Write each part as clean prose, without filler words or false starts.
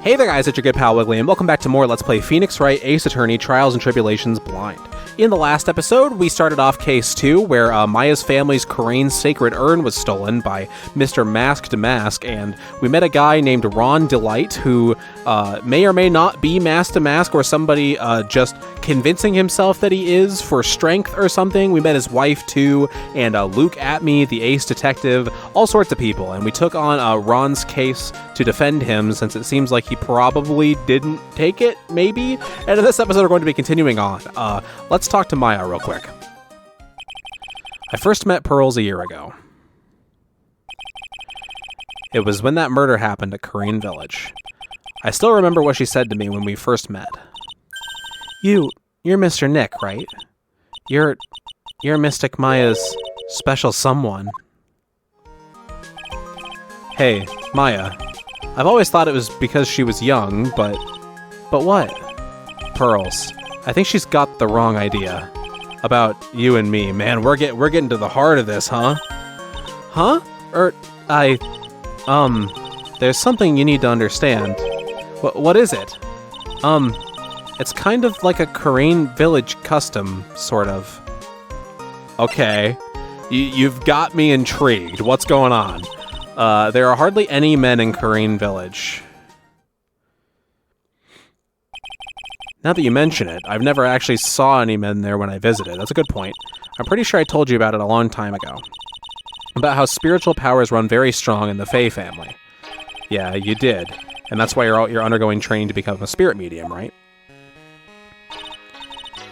Hey there guys, it's your good pal Wiggly, and welcome back to more Let's Play Phoenix Wright Ace Attorney Trials and Tribulations Blind. In the last episode, we started off Case 2, where Maya's family's Corain's sacred urn was stolen by Mr. Masked Mask, and we met a guy named Ron Delight, who may or may not be Masked Mask, or somebody just convincing himself that he is for strength or something. We met his wife too, and Luke Atmey, the ace detective, all sorts of people, and we took on Ron's case to defend him, since it seems like he probably didn't take it, maybe? And in this episode, we're going to be continuing on. Let's talk to Maya real quick. I first met Pearls a year ago. It was when that murder happened at Corain Village. I still remember what she said to me when we first met. You're Mr. Nick, right? You're Mystic Maya's special someone. Hey, Maya. I've always thought it was because she was young, but what? Pearls. I think she's got the wrong idea about you and me. Man, we're getting to the heart of this, huh? Huh? There's something you need to understand. What is it? It's kind of like a Corain Village custom, sort of. Okay. You've got me intrigued. What's going on? There are hardly any men in Corain Village. Now that you mention it, I've never actually saw any men there when I visited. That's a good point. I'm pretty sure I told you about it a long time ago. About how spiritual powers run very strong in the Fae family. Yeah, you did. And that's why you're undergoing training to become a spirit medium, right?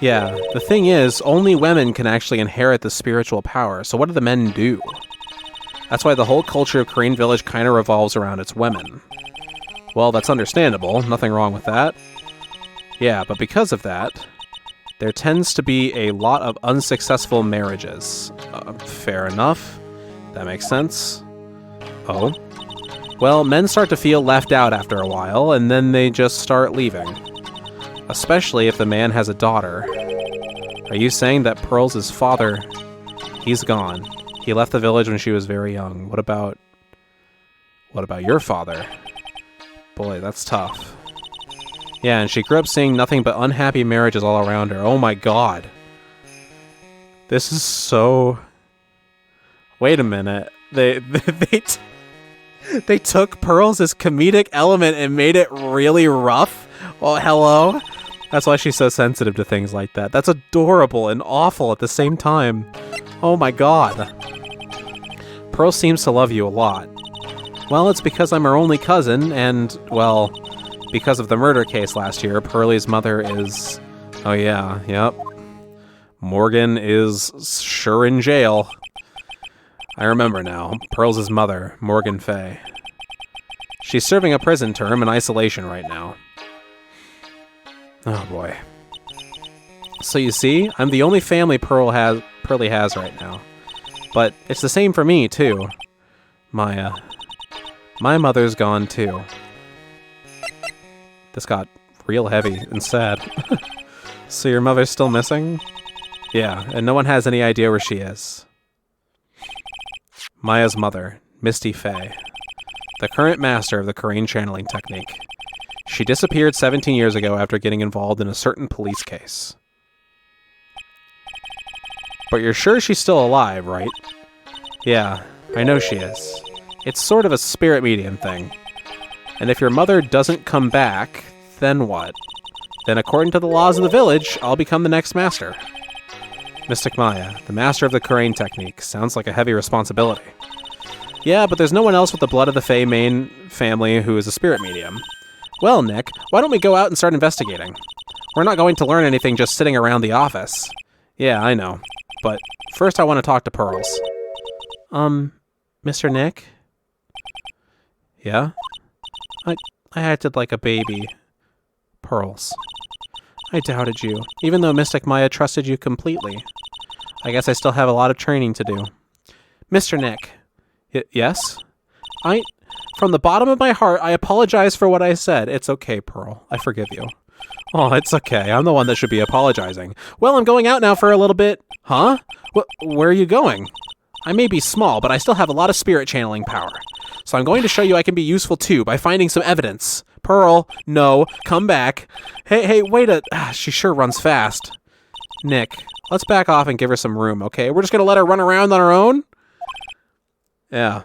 Yeah, the thing is, only women can actually inherit the spiritual power, so what do the men do? That's why the whole culture of Corain Village kind of revolves around its women. Well, that's understandable. Nothing wrong with that. Yeah, but because of that, there tends to be a lot of unsuccessful marriages. Fair enough. That makes sense. Oh? Well, men start to feel left out after a while, and then they just start leaving. Especially if the man has a daughter. Are you saying that Pearls' father, he's gone? He left the village when she was very young. What about your father? Boy, that's tough. Yeah, and she grew up seeing nothing but unhappy marriages all around her. Oh my god. This is so... Wait a minute. They took Pearls' comedic element and made it really rough? Well, hello? That's why she's so sensitive to things like that. That's adorable and awful at the same time. Oh my god. Pearl seems to love you a lot. Well, it's because I'm her only cousin, and, well, because of the murder case last year, Pearlie's mother is... Oh yeah, yep. Morgan is sure in jail. I remember now. Pearl's mother, Morgan Fay. She's serving a prison term in isolation right now. Oh boy. So you see, I'm the only family Pearlie has right now. But it's the same for me, too. My mother's gone, too. This got real heavy and sad. So your mother's still missing? Yeah, and no one has any idea where she is. Maya's mother, Misty Fay. The current master of the Corain channeling technique. She disappeared 17 years ago after getting involved in a certain police case. But you're sure she's still alive, right? Yeah, I know she is. It's sort of a spirit medium thing. And if your mother doesn't come back, then what? Then according to the laws of the village, I'll become the next master. Mystic Maya, the master of the Corain technique. Sounds like a heavy responsibility. Yeah, but there's no one else with the blood of the Fae main family who is a spirit medium. Well, Nick, why don't we go out and start investigating? We're not going to learn anything just sitting around the office. Yeah, I know. But first I want to talk to Pearls. Mr. Nick? Yeah? I acted like a baby. Pearls. I doubted you, even though Mystic Maya trusted you completely. I guess I still have a lot of training to do. Mr. Nick. Yes? From the bottom of my heart, I apologize for what I said. It's okay, Pearl. I forgive you. Oh, it's okay. I'm the one that should be apologizing. Well, I'm going out now for a little bit. Huh? Where are you going? I may be small, but I still have a lot of spirit channeling power. So I'm going to show you I can be useful too by finding some evidence. Pearl, no, come back. Hey, wait she sure runs fast. Nick, let's back off and give her some room, okay? We're just gonna let her run around on her own? Yeah.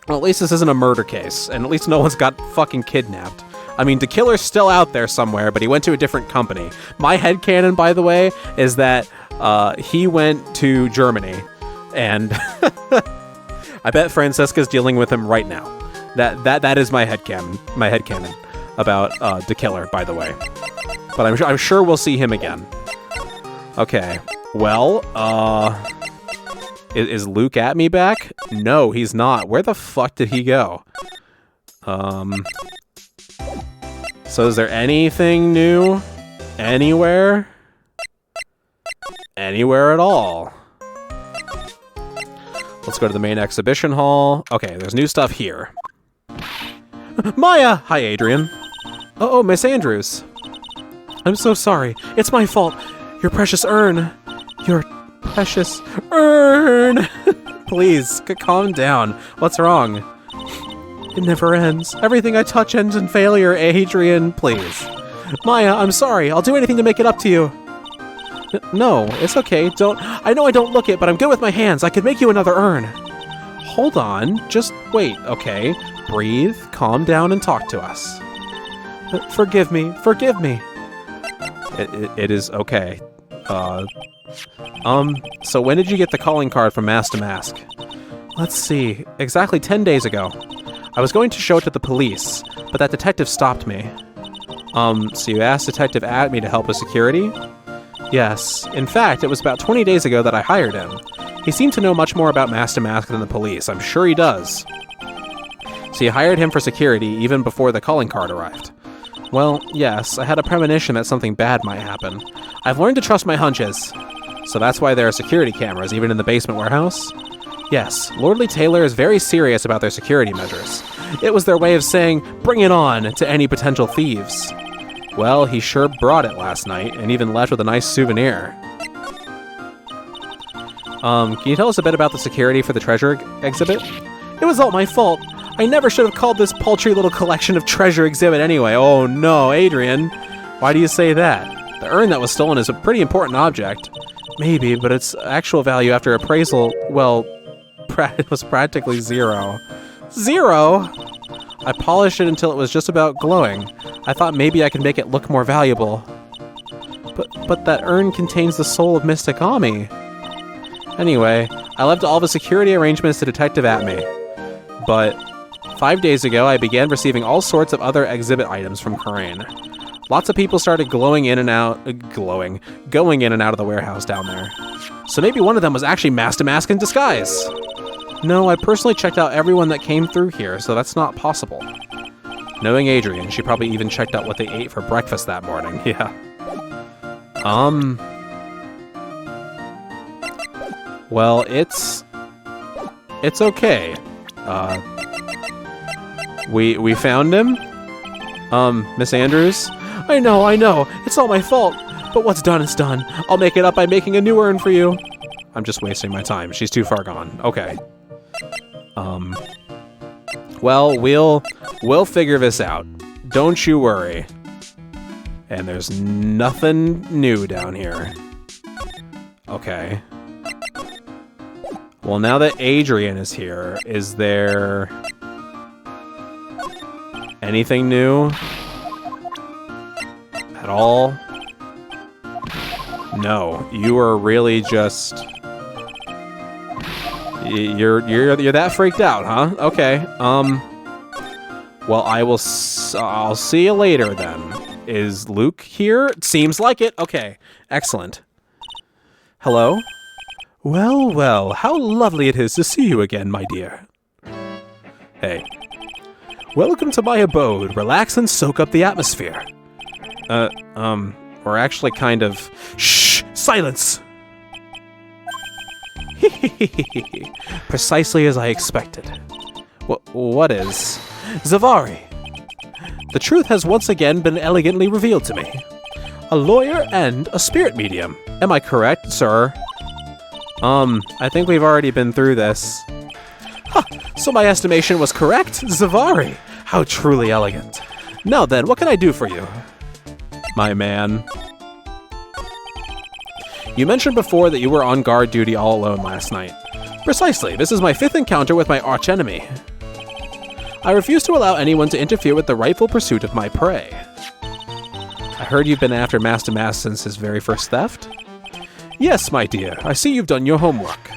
Well, at least this isn't a murder case, and at least no one's got fucking kidnapped. I mean, the killer's still out there somewhere, but he went to a different company. My headcanon, by the way, is that he went to Germany, and I bet Francesca's dealing with him right now. That is my headcanon about the killer, by the way. But I'm sure we'll see him again. Okay, well, is Luke Atmey back? No, he's not. Where the fuck did he go? So is there anything new? Anywhere? Anywhere at all? Let's go to the main exhibition hall. Okay, there's new stuff here. Maya! Hi, Adrian. Oh, Miss Andrews. I'm so sorry. It's my fault. Your precious urn. Your precious urn. Please, calm down. What's wrong? It never ends. Everything I touch ends in failure, Adrian. Please. Maya, I'm sorry. I'll do anything to make it up to you. No, it's okay. I know I don't look it, but I'm good with my hands. I could make you another urn. Hold on. Just wait, okay? Breathe, calm down, and talk to us. Forgive me. Forgive me. It is okay. So when did you get the calling card from Mask to Mask? Let's see. Exactly 10 days ago. I was going to show it to the police, but that detective stopped me. So you asked Detective Atmey to help with security? Yes. In fact, it was about 20 days ago that I hired him. He seemed to know much more about Mask to Mask than the police. I'm sure he does. So you hired him for security even before the calling card arrived? Well, yes. I had a premonition that something bad might happen. I've learned to trust my hunches. So that's why there are security cameras, even in the basement warehouse? Yes, Lordly Taylor is very serious about their security measures. It was their way of saying, bring it on, to any potential thieves. Well, he sure brought it last night, and even left with a nice souvenir. Can you tell us a bit about the security for the treasure exhibit? It was all my fault. I never should have called this paltry little collection of treasure exhibit anyway. Oh no, Adrian. Why do you say that? The urn that was stolen is a pretty important object. Maybe, but its actual value after appraisal, well, it was practically zero. Zero? I polished it until it was just about glowing. I thought maybe I could make it look more valuable. But that urn contains the soul of Mystic Ami. Anyway, I left all the security arrangements to Detective Atmey. But 5 days ago, I began receiving all sorts of other exhibit items from Corain. Lots of people started going in and out of the warehouse down there. So maybe one of them was actually Mask to Mask in disguise. No, I personally checked out everyone that came through here, so that's not possible. Knowing Adrian, she probably even checked out what they ate for breakfast that morning. Yeah. Well, it's okay. We found him? Miss Andrews? I know. It's all my fault. But what's done is done. I'll make it up by making a new urn for you. I'm just wasting my time. She's too far gone. Okay. Well, we'll figure this out. Don't you worry. And there's nothing new down here. Okay. Well, now that Adrian is here, is there anything new at all? No, you are really just... You're that freaked out, huh? Okay. Well, I'll see you later then. Is Luke here? Seems like it. Okay, excellent. Hello? Well, how lovely it is to see you again, my dear. Hey. Welcome to my abode. Relax and soak up the atmosphere. We're actually kind of... Shh! Silence! Precisely as I expected. What is? Zavari. The truth has once again been elegantly revealed to me. A lawyer and a spirit medium. Am I correct, sir? I think we've already been through this. Ha! So my estimation was correct? Zavari! How truly elegant. Now then, what can I do for you? My man. You mentioned before that you were on guard duty all alone last night. Precisely, this is my 5th encounter with my archenemy. I refuse to allow anyone to interfere with the rightful pursuit of my prey. I heard you've been after Master Mask since his very first theft? Yes, my dear, I see you've done your homework.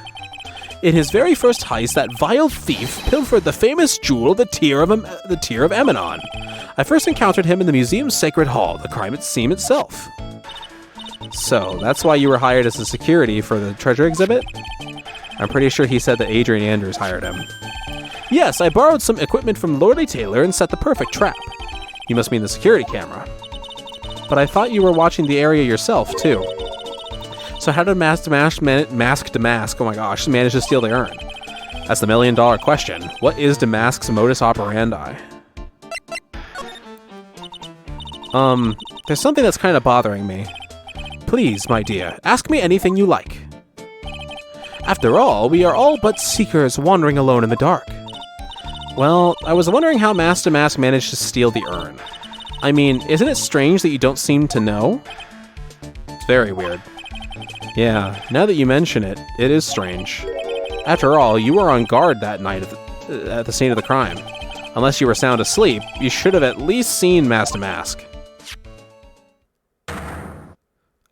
In his very first heist, that vile thief pilfered the famous jewel, the Tear of Amenon. I first encountered him in the museum's Sacred Hall, the crime scene itself. So, that's why you were hired as a security for the treasure exhibit? I'm pretty sure he said that Adrian Anders hired him. Yes, I borrowed some equipment from Lordly Taylor and set the perfect trap. You must mean the security camera. But I thought you were watching the area yourself, too. So how did Masked Mask manage to steal the urn? That's the million-dollar question. What is Damask's modus operandi? There's something that's kind of bothering me. Please, my dear, ask me anything you like. After all, we are all but seekers wandering alone in the dark. Well, I was wondering how Master Mask managed to steal the urn. I mean, isn't it strange that you don't seem to know? It's very weird. Yeah, now that you mention it, it is strange. After all, you were on guard that night at the scene of the crime. Unless you were sound asleep, you should have at least seen Master Mask.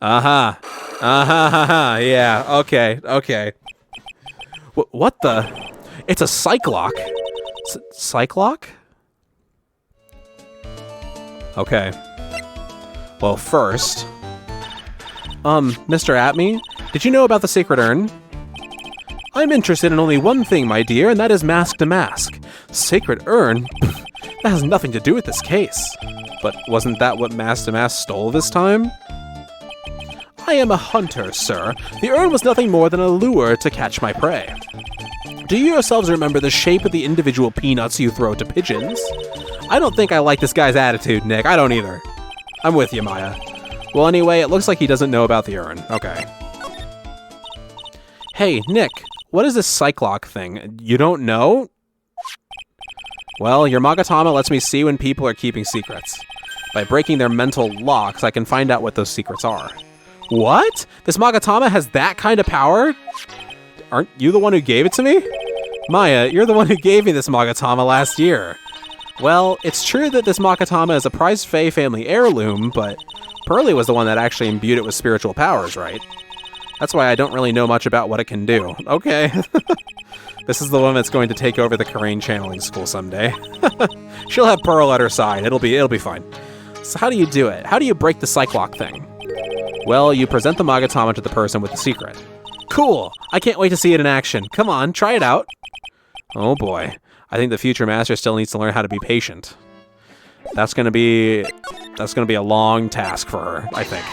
Aha. Aha, yeah, okay. What the? It's a Cyclock. Cyclock? Okay. Well, first... Mr. Atmey, did you know about the Sacred Urn? I'm interested in only one thing, my dear, and that is Mask to Mask. Sacred Urn? That has nothing to do with this case. But wasn't that what Mask to Mask stole this time? I am a hunter, sir. The urn was nothing more than a lure to catch my prey. Do you yourselves remember the shape of the individual peanuts you throw to pigeons? I don't think I like this guy's attitude, Nick. I don't either. I'm with you, Maya. Well, anyway, it looks like he doesn't know about the urn. Okay. Hey, Nick, what is this Cyclock thing? You don't know? Well, your Magatama lets me see when people are keeping secrets. By breaking their mental locks, I can find out what those secrets are. What? This Magatama has that kind of power? Aren't you the one who gave it to me? Maya, you're the one who gave me this Magatama last year. Well, it's true that this Magatama is a prized Fae family heirloom, but Pearly was the one that actually imbued it with spiritual powers, right? That's why I don't really know much about what it can do. Okay. This is the one that's going to take over the Karain channeling school someday. She'll have Pearl at her side. It'll be fine. So how do you do it? How do you break the Cyclock thing? Well, you present the Magatama to the person with the secret. Cool! I can't wait to see it in action. Come on, try it out. Oh boy. I think the future master still needs to learn how to be patient. That's gonna be a long task for her, I think.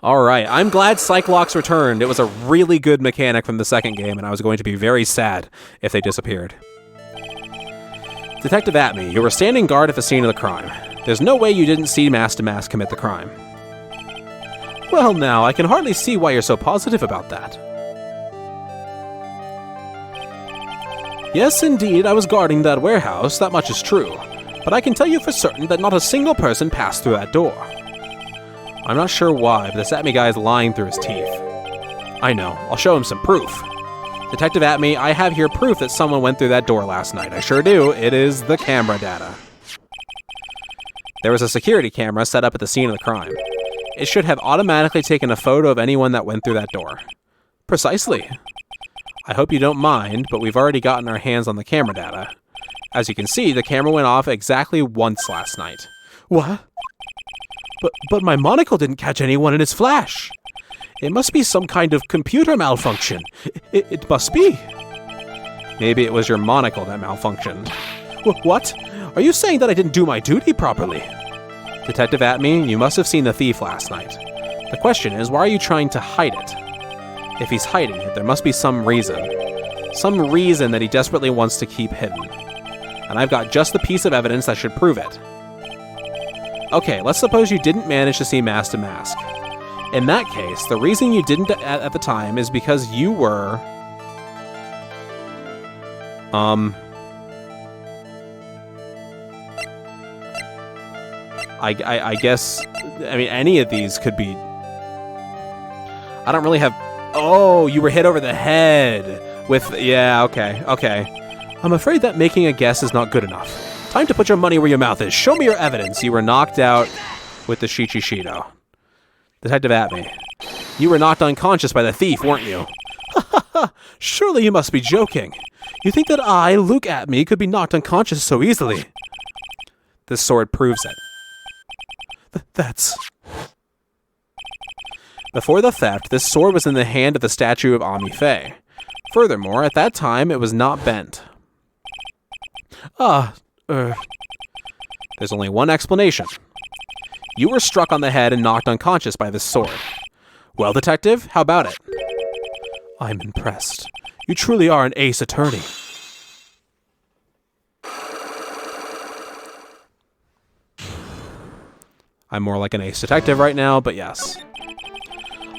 Alright, I'm glad Cyclops returned. It was a really good mechanic from the second game, and I was going to be very sad if they disappeared. Detective Atmey, you were standing guard at the scene of the crime. There's no way you didn't see Mask to Mask commit the crime. Well now, I can hardly see why you're so positive about that. Yes, indeed, I was guarding that warehouse, that much is true. But I can tell you for certain that not a single person passed through that door. I'm not sure why, but this Atmey guy is lying through his teeth. I know, I'll show him some proof. Detective Atmey, I have here proof that someone went through that door last night. I sure do. It is the camera data. There was a security camera set up at the scene of the crime. It should have automatically taken a photo of anyone that went through that door. Precisely. I hope you don't mind, but we've already gotten our hands on the camera data. As you can see, the camera went off exactly once last night. What? But my monocle didn't catch anyone in its flash. It must be some kind of computer malfunction. It must be. Maybe it was your monocle that malfunctioned. What? Are you saying that I didn't do my duty properly? Detective Atmey, you must have seen the thief last night. The question is, why are you trying to hide it? If he's hiding it, there must be some reason. Some reason that he desperately wants to keep hidden. And I've got just the piece of evidence that should prove it. Okay, let's suppose you didn't manage to see Mask to Mask. In that case, the reason you didn't at the time is because you were... I guess, I mean, any of these could be... I don't really have... Oh, you were hit over the head with... Yeah, okay. I'm afraid that making a guess is not good enough. Time to put your money where your mouth is. Show me your evidence. You were knocked out with the Shichishido. Detective Atmey. You were knocked unconscious by the thief, weren't you? Ha ha ha! Surely you must be joking. You think that I, Luke Atmey, could be knocked unconscious so easily? This sword proves it. That's... Before the theft, this sword was in the hand of the statue of Ami Faye. Furthermore, at that time, it was not bent. There's only one explanation. You were struck on the head and knocked unconscious by this sword. Well, detective, how about it? I'm impressed. You truly are an ace attorney. I'm more like an ace detective right now, but yes.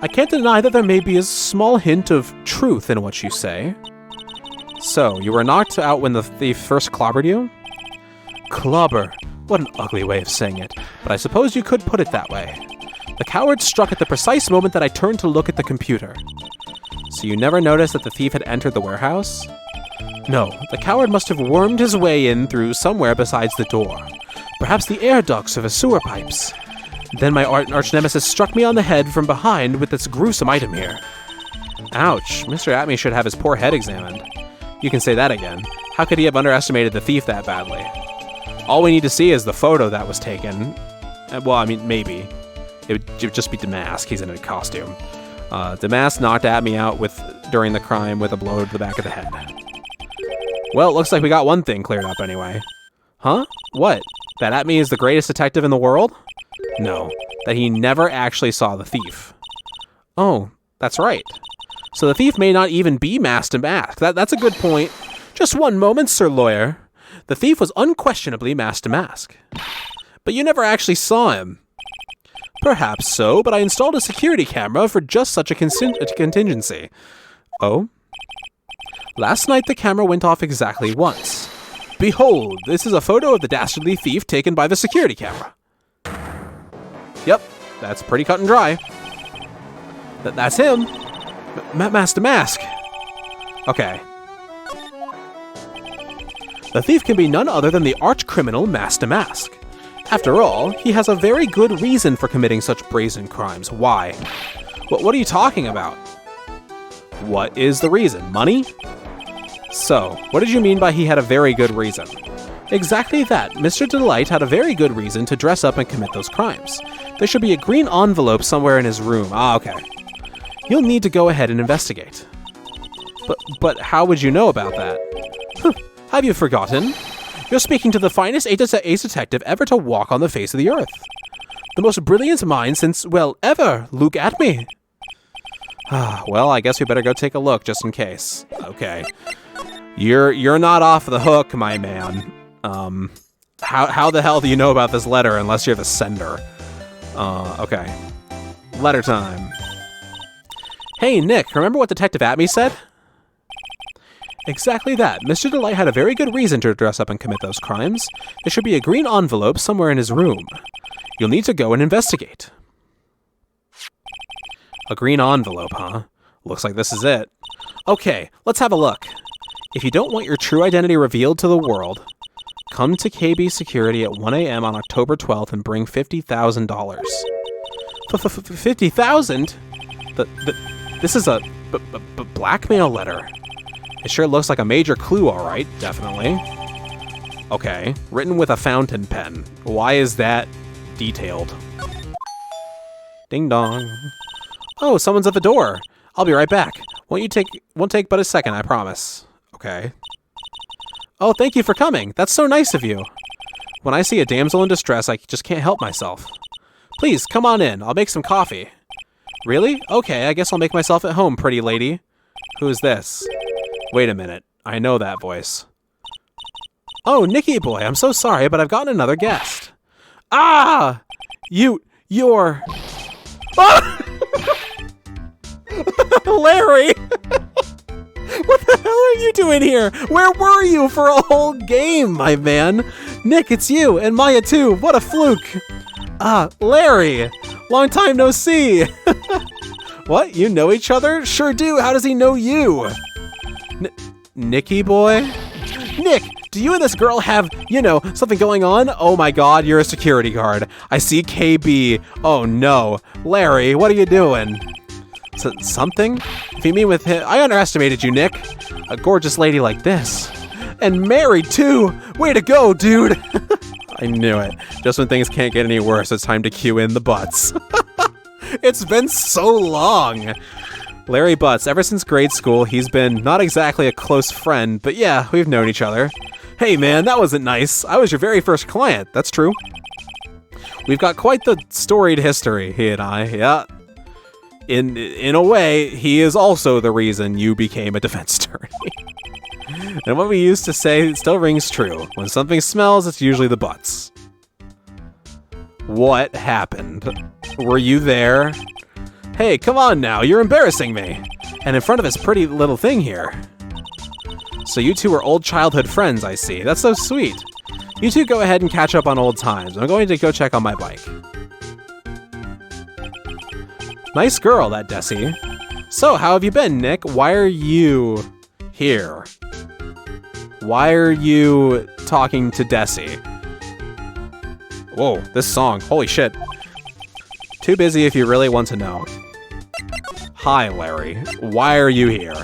I can't deny that there may be a small hint of truth in what you say. So, you were knocked out when the thief first clobbered you? Clobber. What an ugly way of saying it, but I suppose you could put it that way. The coward struck at the precise moment that I turned to look at the computer. So you never noticed that the thief had entered the warehouse? No, the coward must have wormed his way in through somewhere besides the door. Perhaps the air ducts or the sewer pipes. Then my arch-nemesis struck me on the head from behind with this gruesome item here. Ouch, Mr. Atmey should have his poor head examined. You can say that again. How could he have underestimated the thief that badly? All we need to see is the photo that was taken. Well, I mean, maybe. It would just be Damask. He's in a costume. Damask knocked Atmey out during the crime with a blow to the back of the head. Well, it looks like we got one thing cleared up anyway. Huh? What? That Atmey is the greatest detective in the world? No, that he never actually saw the thief. Oh, that's right. So the thief may not even be masked to mask. That's a good point. Just one moment, Sir Lawyer. The thief was unquestionably masked to mask. But you never actually saw him. Perhaps so, but I installed a security camera for just such a contingency. Oh? Last night the camera went off exactly once. Behold, this is a photo of the dastardly thief taken by the security camera. Yep, that's pretty cut and dry. That's him. Mask to mask. Okay. The thief can be none other than the arch-criminal Mask to Mask. After all, he has a very good reason for committing such brazen crimes. Why? What are you talking about? What is the reason? Money? So, what did you mean by he had a very good reason? Exactly that. Mr. Delight had a very good reason to dress up and commit those crimes. There should be a green envelope somewhere in his room. Ah, okay. You'll need to go ahead and investigate. But how would you know about that? Have you forgotten? You're speaking to the finest ace detective ever to walk on the face of the earth. The most brilliant mind since, well, ever, Luke Atmey. Well, I guess we better go take a look just in case. Okay. You're not off the hook, my man. How the hell do you know about this letter unless you're the sender? Okay. Letter time. Hey, Nick, remember what Detective Atmey said? Exactly that. Mr. Delight had a very good reason to dress up and commit those crimes. There should be a green envelope somewhere in his room. You'll need to go and investigate. A green envelope, huh? Looks like this is it. Okay, let's have a look. If you don't want your true identity revealed to the world, come to KB Security at 1 a.m. on October 12th and bring $50,000. 50,000? This is a blackmail letter. It sure looks like a major clue, all right, definitely. Okay, written with a fountain pen. Why is that detailed? Ding dong. Oh, someone's at the door. I'll be right back. Won't take but a second, I promise. Okay. Oh, thank you for coming. That's so nice of you. When I see a damsel in distress, I just can't help myself. Please, come on in. I'll make some coffee. Really? Okay, I guess I'll make myself at home, pretty lady. Who is this? Wait a minute. I know that voice. Oh, Nicky boy, I'm so sorry, but I've gotten another guest. Ah! You're... Ah! Larry! What the hell are you doing here? Where were you for a whole game, my man? Nick, it's you, and Maya too. What a fluke. Ah, Larry! Long time no see! What? You know each other? Sure do. How does he know you? Nicky boy? Nick, do you and this girl have, something going on? Oh my god, you're a security guard. I see KB. Oh no. Larry, what are you doing? Something? If you mean with him, I underestimated you, Nick. A gorgeous lady like this. And married too! Way to go, dude! I knew it. Just when things can't get any worse, it's time to cue in the Butz. It's been so long! Larry Butz, ever since grade school, he's been not exactly a close friend, but yeah, we've known each other. Hey man, that wasn't nice. I was your very first client, that's true. We've got quite the storied history, he and I, yeah. In a way, he is also the reason you became a defense attorney. And what we used to say still rings true. When something smells, it's usually the Butz. What happened? Were you there? Hey, come on now, you're embarrassing me. And in front of this pretty little thing here. So you two are old childhood friends, I see. That's so sweet. You two go ahead and catch up on old times. I'm going to go check on my bike. Nice girl, that Desi. So, how have you been, Nick? Why are you here? Why are you talking to Desi? Whoa, this song. Holy shit. Too busy if you really want to know. Hi, Larry. Why are you here?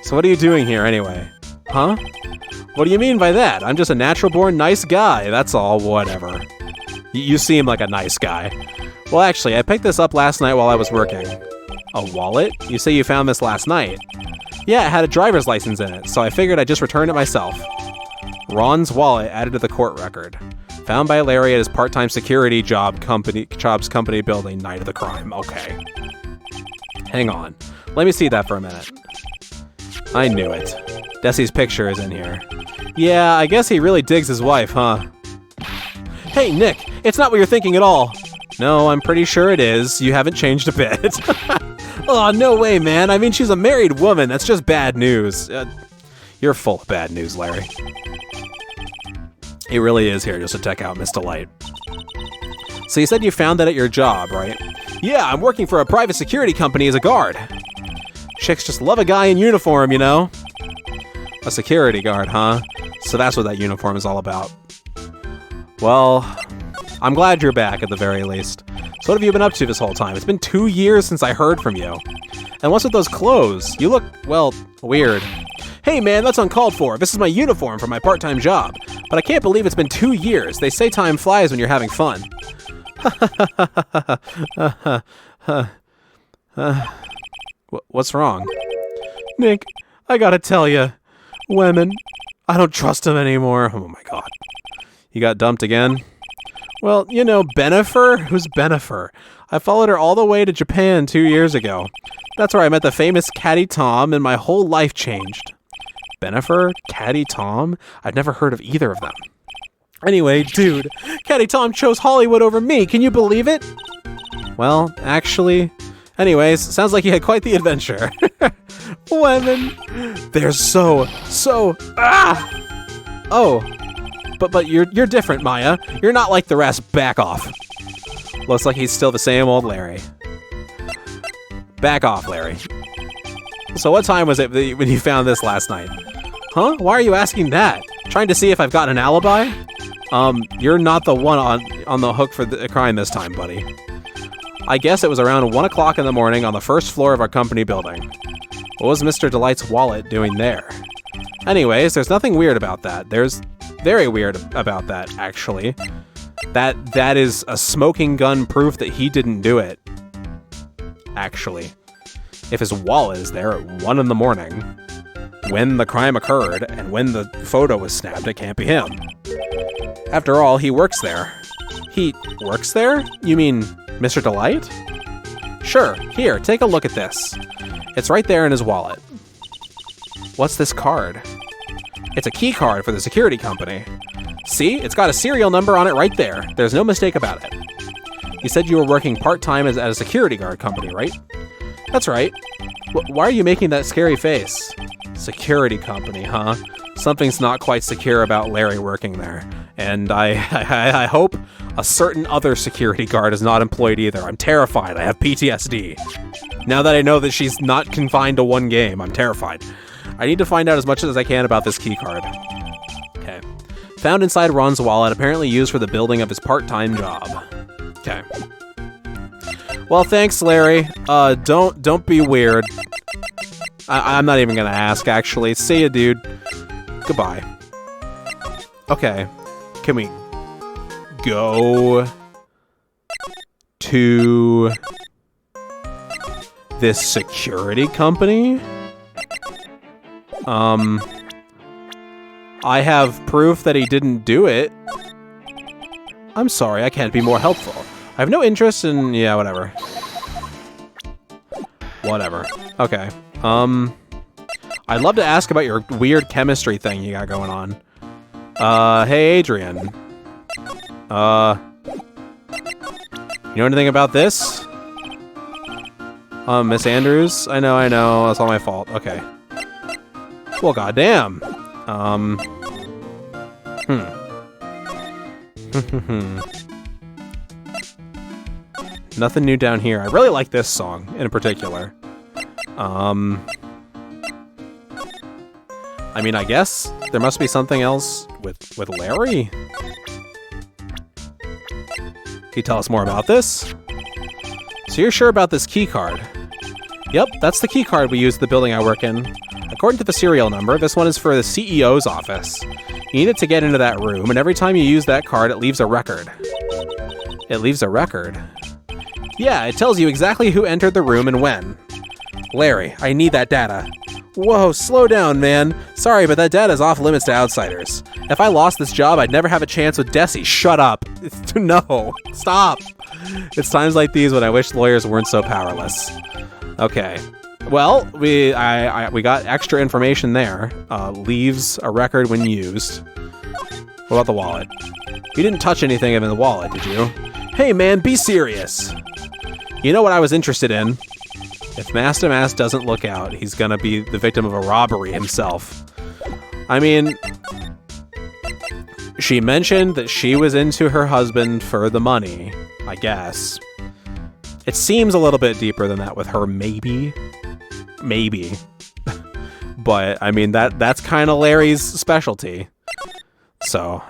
So what are you doing here anyway? Huh? What do you mean by that? I'm just a natural-born nice guy. That's all. Whatever. You seem like a nice guy. Well, actually, I picked this up last night while I was working. A wallet? You say you found this last night? Yeah, it had a driver's license in it, so I figured I'd just return it myself. Ron's wallet added to the court record. Found by Larry at his part-time security jobs company building night of the crime. Okay. Hang on. Let me see that for a minute. I knew it. Desi's picture is in here. Yeah, I guess he really digs his wife, huh? Hey, Nick, it's not what you're thinking at all. No, I'm pretty sure it is. You haven't changed a bit. Oh, no way, man. I mean, she's a married woman. That's just bad news. You're full of bad news, Larry. He really is here just to check out Miss Delight. So you said you found that at your job, right? Yeah, I'm working for a private security company as a guard. Chicks just love a guy in uniform, you know? A security guard, huh? So that's what that uniform is all about. Well, I'm glad you're back at the very least. So what have you been up to this whole time? It's been 2 years since I heard from you. And what's with those clothes? You look, well, weird. Hey man, that's uncalled for. This is my uniform for my part-time job. But I can't believe it's been 2 years. They say time flies when you're having fun. What's wrong? Nick, I gotta tell you. Women, I don't trust them anymore. Oh my god. You got dumped again? Well, you know, Benifer? Who's Benifer? I followed her all the way to Japan 2 years ago. That's where I met the famous Caddy Tom, and my whole life changed. Benifer? Caddy Tom? I've never heard of either of them. Anyway, dude, Caddy Tom chose Hollywood over me. Can you believe it? Well, actually... Anyways, sounds like you had quite the adventure. Women, they're so... Oh, but you're different, Maya. You're not like the rest. Back off. Looks like he's still the same old Larry. Back off, Larry. So what time was it when you found this last night? Huh? Why are you asking that? Trying to see if I've got an alibi? You're not the one on the hook for the crime this time, buddy. I guess it was around 1 o'clock in the morning on the first floor of our company building. What was Mr. Delight's wallet doing there? Anyways, there's nothing weird about that. There's very weird about that, actually. That is a smoking gun proof that he didn't do it. Actually. If his wallet is there at 1 in the morning, when the crime occurred, and when the photo was snapped, it can't be him. After all, he works there. He works there? You mean Mr. Delight? Sure, here, take a look at this. It's right there in his wallet. What's this card? It's a key card for the security company. See, it's got a serial number on it right there. There's no mistake about it. You said you were working part-time at a security guard company, right? That's right. Why are you making that scary face? Security company, huh? Something's not quite secure about Larry working there. And I hope a certain other security guard is not employed either. I'm terrified. I have PTSD. Now that I know that she's not confined to one game, I'm terrified. I need to find out as much as I can about this key card. Okay. Found inside Ron's wallet, apparently used for the building of his part-time job. Okay. Well, thanks, Larry. Don't be weird. I'm not even gonna ask, actually. See ya, dude. Goodbye. Okay. Can we go to this security company? I have proof that he didn't do it. I'm sorry, I can't be more helpful. I have no interest in... yeah, whatever. Whatever. Okay. I'd love to ask about your weird chemistry thing you got going on. Hey, Adrian. You know anything about this? Miss Andrews? I know. That's all my fault. Okay. Well, goddamn. Nothing new down here. I really like this song in particular. I mean, I guess there must be something else with Larry. Can you tell us more about this? So you're sure about this key card? Yep, that's the key card we use at the building I work in. According to the serial number, this one is for the CEO's office. You need it to get into that room, and every time you use that card, it leaves a record. It leaves a record? Yeah, it tells you exactly who entered the room and when. Larry, I need that data. Whoa, slow down, man. Sorry, but that data's off limits to outsiders. If I lost this job, I'd never have a chance with Desi. Shut up. No, stop. It's times like these when I wish lawyers weren't so powerless. Okay. Well, we got extra information there. Leaves a record when used. What about the wallet? You didn't touch anything in the wallet, did you? Hey, man, be serious. You know what I was interested in? If Master Mass doesn't look out, he's gonna be the victim of a robbery himself. I mean, she mentioned that she was into her husband for the money, I guess. It seems a little bit deeper than that with her, maybe. Maybe. But, I mean, that's kind of Larry's specialty. So,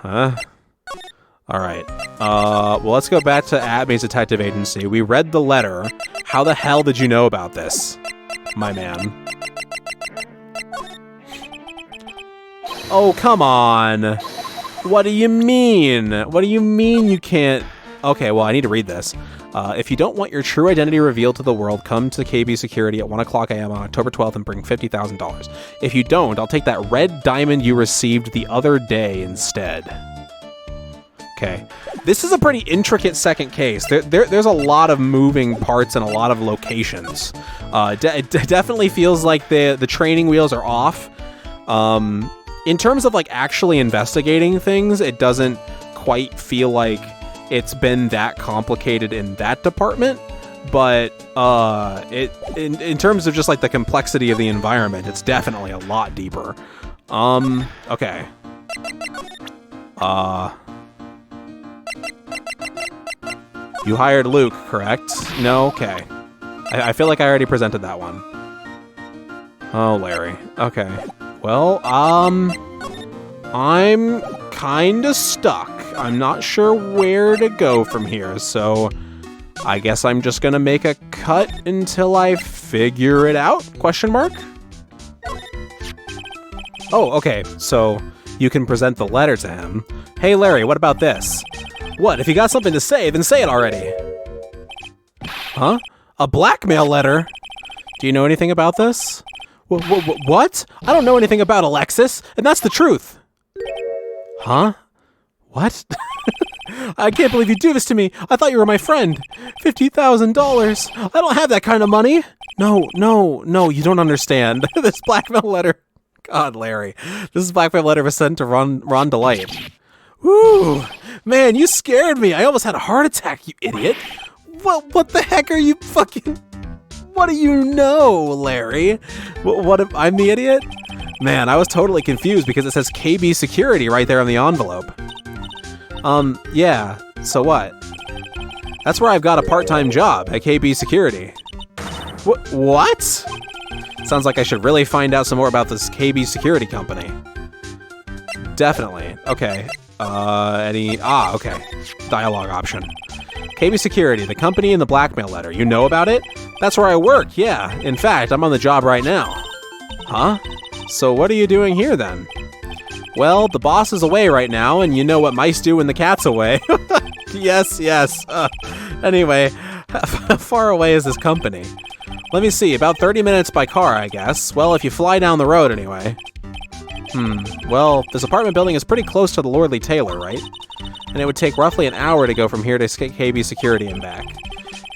Alright. Well, let's go back to Atmey's detective agency. We read the letter. How the hell did you know about this, my man? Oh, come on. What do you mean? What do you mean you can't... Okay, well, I need to read this. If you don't want your true identity revealed to the world, come to KB Security at 1 o'clock a.m. on October 12th and bring $50,000. If you don't, I'll take that red diamond you received the other day instead. Okay. This is a pretty intricate second case. There's a lot of moving parts and a lot of locations. It definitely feels like the training wheels are off. In terms of like actually investigating things, it doesn't quite feel like it's been that complicated in that department. But in terms of just like the complexity of the environment, it's definitely a lot deeper. Okay. You hired Luke, correct? No? Okay. I feel like I already presented that one. Oh, Larry. Okay. Well, I'm kinda stuck. I'm not sure where to go from here, so I guess I'm just gonna make a cut until I figure it out? Question mark? Oh, okay. So you can present the letter to him. Hey, Larry, what about this? What? If you got something to say, then say it already. Huh? A blackmail letter? Do you know anything about this? What? I don't know anything about Alexis, and that's the truth. Huh? What? I can't believe you do this to me. I thought you were my friend. $50,000. I don't have that kind of money. No, you don't understand. This blackmail letter. God, Larry. This blackmail letter was sent to Ron Delight. Woo! Man, you scared me. I almost had a heart attack, you idiot. What the heck are you fucking... What do you know, Larry? What if I'm the idiot? Man, I was totally confused because it says KB Security right there on the envelope. Yeah, so what? That's where I've got a part-time job, at KB Security. What? Sounds like I should really find out some more about this KB Security company. Definitely. Okay. Okay. Dialogue option. KB Security, the company in the blackmail letter. You know about it? That's where I work, yeah. In fact, I'm on the job right now. Huh? So what are you doing here then? Well, the boss is away right now, and you know what mice do when the cat's away. Yes. Anyway, how far away is this company? Let me see, about 30 minutes by car, I guess. Well, if you fly down the road anyway. Well, this apartment building is pretty close to the Lordly Taylor, right? And it would take roughly an hour to go from here to KB Security and back.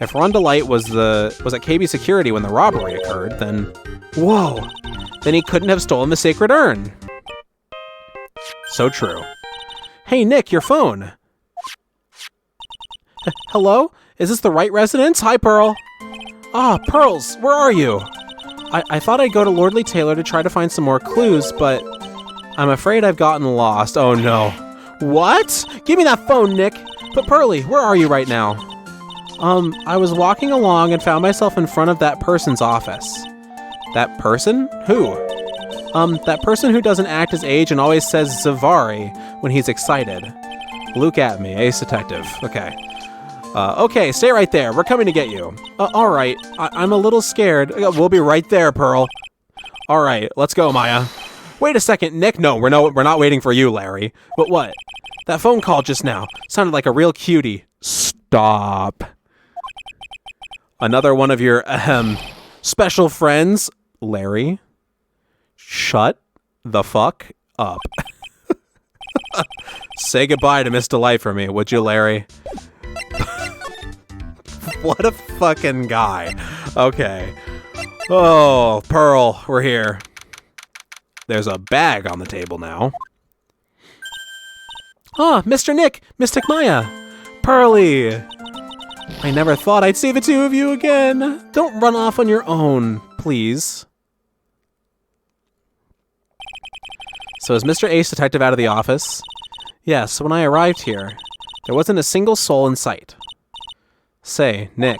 If Rhonda Light was at KB Security when the robbery occurred, then... Whoa! Then he couldn't have stolen the sacred urn. So true. Hey, Nick, your phone. Hello? Is this the Wright residence? Hi, Pearl. Ah, Pearls, where are you? I thought I'd go to Lordly Taylor to try to find some more clues, but I'm afraid I've gotten lost. Oh, no. What? Give me that phone, Nick. But Pearly, where are you right now? I was walking along and found myself in front of that person's office. That person? Who? That person who doesn't act his age and always says Zavari when he's excited. Luke Atmey, ace detective. Okay. Okay, stay right there. We're coming to get you. All right. I'm a little scared. We'll be right there, Pearl. All right, let's go, Maya. Wait a second, Nick. No, we're not waiting for you, Larry. But what? That phone call just now sounded like a real cutie. Stop. Another one of your special friends, Larry. Shut the fuck up. Say goodbye to Miss Delight for me, would you, Larry? What a fucking guy. Okay. Oh, Pearl, we're here. There's a bag on the table now. Ah, Mr. Nick, Mystic Maya. Pearly. I never thought I'd see the two of you again. Don't run off on your own, please. So is Mr. Ace Detective out of the office? Yes, when I arrived here, there wasn't a single soul in sight. Say, Nick,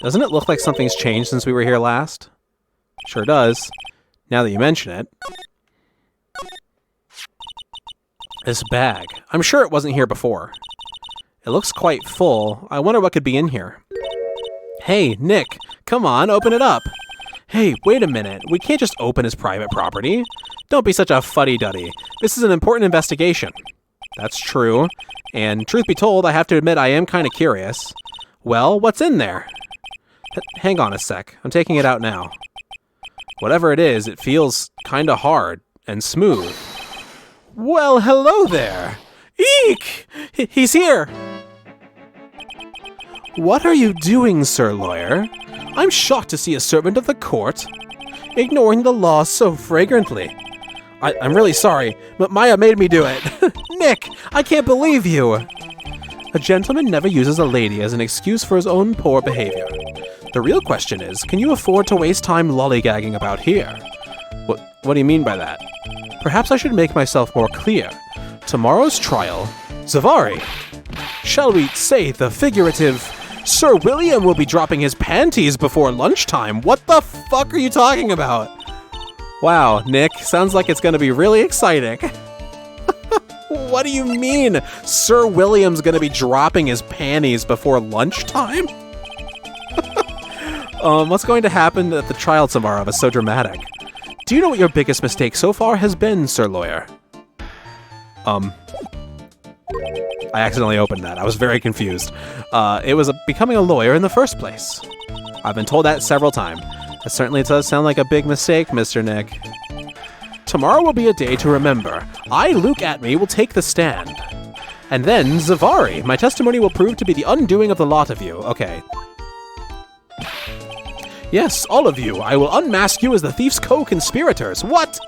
doesn't it look like something's changed since we were here last? Sure does, now that you mention it. This bag, I'm sure it wasn't here before. It looks quite full. I wonder what could be in here. Hey, Nick, come on, open it up. Hey, wait a minute, we can't just open his private property. Don't be such a fuddy-duddy. This is an important investigation. That's true, and truth be told, I have to admit I am kind of curious. Well, what's in there? Hang on a sec. I'm taking it out now. Whatever it is, it feels kind of hard and smooth. Well, hello there. Eek! He's here. What are you doing, Sir Lawyer? I'm shocked to see a servant of the court ignoring the law so flagrantly. I'm really sorry, but Maya made me do it. Nick, I can't believe you. A gentleman never uses a lady as an excuse for his own poor behavior. The real question is, can you afford to waste time lollygagging about here? What do you mean by that? Perhaps I should make myself more clear. Tomorrow's trial, Zavari. Shall we say the figurative, Sir William will be dropping his panties before lunchtime. What the fuck are you talking about? Wow, Nick, sounds like it's gonna be really exciting. What do you mean? Sir William's gonna be dropping his panties before lunchtime? What's going to happen at the trial tomorrow that's so dramatic? Do you know what your biggest mistake so far has been, Sir Lawyer? I accidentally opened that. I was very confused. It was becoming a lawyer in the first place. I've been told that several times. That certainly does sound like a big mistake, Mr. Nick. Tomorrow will be a day to remember. I, Luke Atmey, will take the stand. And then, Zavari, my testimony will prove to be the undoing of the lot of you. Okay. Yes, all of you. I will unmask you as the thief's co-conspirators. What?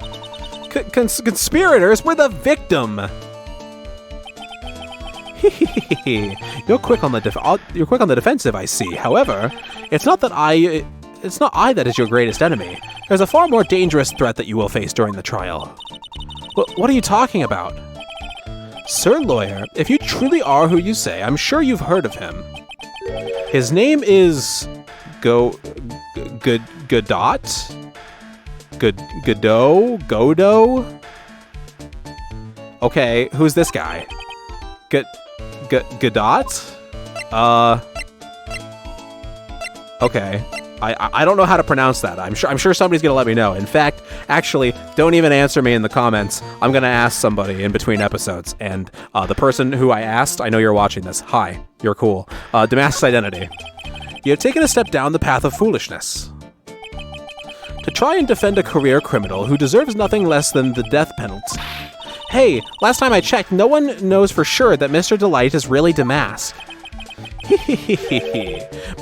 Conspirators? We're the victim. You're quick on the defensive, I see. However, it's not that it's not I that is your greatest enemy. There's a far more dangerous threat that you will face during the trial. What are you talking about? Sir Lawyer, if you truly are who you say, I'm sure you've heard of him. His name is... Godot? Godo? Okay, who's this guy? Godot? Okay. I don't know how to pronounce that. I'm sure somebody's gonna let me know. In fact, actually, don't even answer me in the comments. I'm gonna ask somebody in between episodes. And the person who I asked, I know you're watching this. Hi, you're cool. Damascus Identity. You have taken a step down the path of foolishness. To try and defend a career criminal who deserves nothing less than the death penalty. Hey, last time I checked, no one knows for sure that Mr. Delight is really Damask.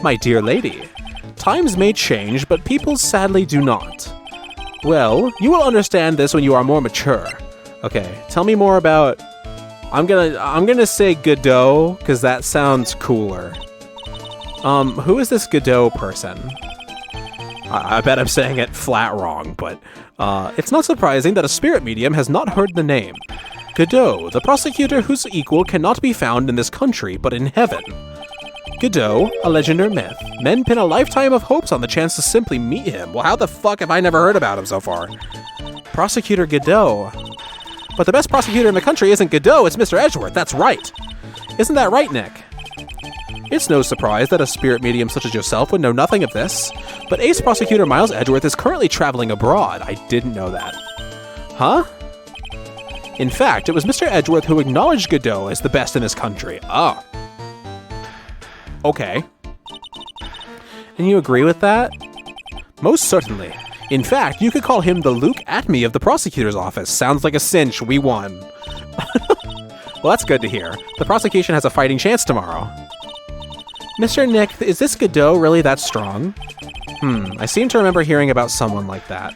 My dear lady, times may change, but people sadly do not. Well, you will understand this when you are more mature. Okay, tell me more about... I'm gonna say Godot, because that sounds cooler. Who is this Godot person? I bet I'm saying it flat wrong, but it's not surprising that a spirit medium has not heard the name. Godot, the prosecutor whose equal cannot be found in this country, but in heaven. Godot, a legend or myth. Men pin a lifetime of hopes on the chance to simply meet him. Well, how the fuck have I never heard about him so far? Prosecutor Godot. But the best prosecutor in the country isn't Godot, it's Mr. Edgeworth, that's right. Isn't that right, Nick? It's no surprise that a spirit medium such as yourself would know nothing of this, but Ace Prosecutor Miles Edgeworth is currently traveling abroad. I didn't know that. Huh? In fact, it was Mr. Edgeworth who acknowledged Godot as the best in his country. Oh. Okay. And you agree with that? Most certainly. In fact, you could call him the Luke Atmey of the prosecutor's office. Sounds like a cinch. We won. Well, that's good to hear. The prosecution has a fighting chance tomorrow. Mr. Nick, is this Godot really that strong? I seem to remember hearing about someone like that.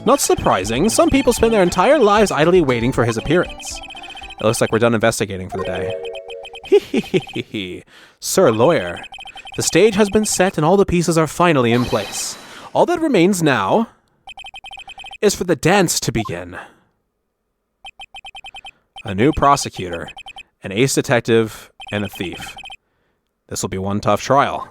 Not surprising, some people spend their entire lives idly waiting for his appearance. It looks like we're done investigating for the day. Sir Lawyer, the stage has been set and all the pieces are finally in place. All that remains now is for the dance to begin. A new prosecutor, an ace detective, and a thief. This will be one tough trial.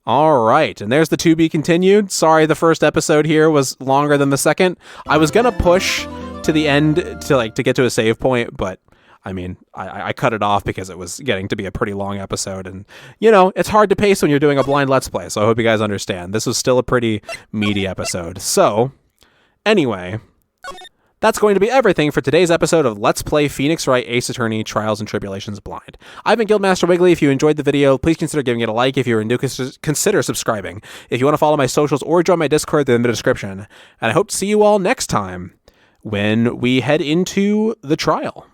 All right, and there's the to be continued. Sorry, the first episode here was longer than the second. I was gonna push to the end to get to a save point, but I mean, I cut it off because it was getting to be a pretty long episode, and you know, it's hard to pace when you're doing a blind Let's Play. So I hope you guys understand. This was still a pretty meaty episode. So, anyway. That's going to be everything for today's episode of Let's Play Phoenix Wright Ace Attorney Trials and Tribulations Blind. I've been Guildmaster Wiggly. If you enjoyed the video, please consider giving it a like. If you're new, consider subscribing. If you want to follow my socials or join my Discord, they're in the description. And I hope to see you all next time when we head into the trial.